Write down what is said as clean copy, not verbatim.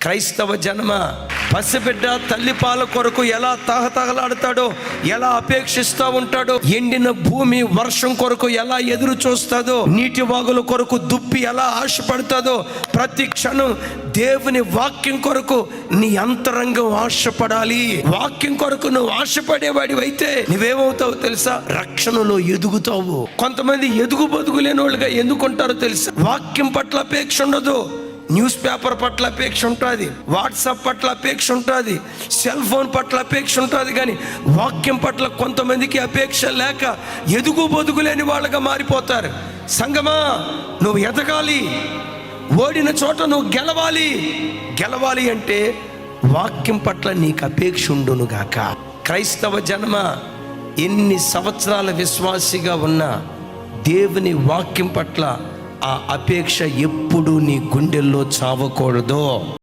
క్రైస్తవ జన్మ పసిబిడ్డ తల్లి పాల కొరకు ఎలా తహతహలాడతాడో, ఎలా అపేక్షిస్తూ ఉంటాడో, ఎండిన భూమి వర్షం కొరకు ఎలా ఎదురు చూస్తాడో, నీటి వాగుల కొరకు దుప్పి ఎలా ఆశపడుతుందో, ప్రతి క్షణం దేవుని వాక్యం కొరకు నీ అంతరంగం ఆశపడాలి. వాక్యం కొరకు నువ్వు ఆశపడేవాడి అయితే నువ్వేమవుతావు తెలుసా? రక్షణలో ఎదుగుతావు. కొంతమంది ఎదుగు బతుకులేని వాళ్ళుగా ఎందుకుంటారో తెలుసా? వాక్యం పట్ల అపేక్ష ఉండదు, న్యూస్ పేపర్ పట్ల అపేక్ష ఉంటుంది, వాట్సాప్ పట్ల అపేక్ష ఉంటుంది, సెల్ ఫోన్ పట్ల అపేక్ష ఉంటుంది. కానీ వాక్యం పట్ల కొంతమందికి అపేక్ష లేక ఎదుగు బతుకులేని వాళ్ళగా మారిపోతారు. సంగమా, నువ్వు ఎదగాలి, ఓడిన చోట నువ్వు గెలవాలి. గెలవాలి అంటే వాక్యం పట్ల నీకు అపేక్ష ఉండును గాక. క్రైస్తవ జన్మ ఎన్ని సంవత్సరాల విశ్వాసిగా ఉన్నా దేవుని వాక్యం పట్ల ఆ అపేక్ష ఎప్పుడు నీ గుండెల్లో చావకూడదు.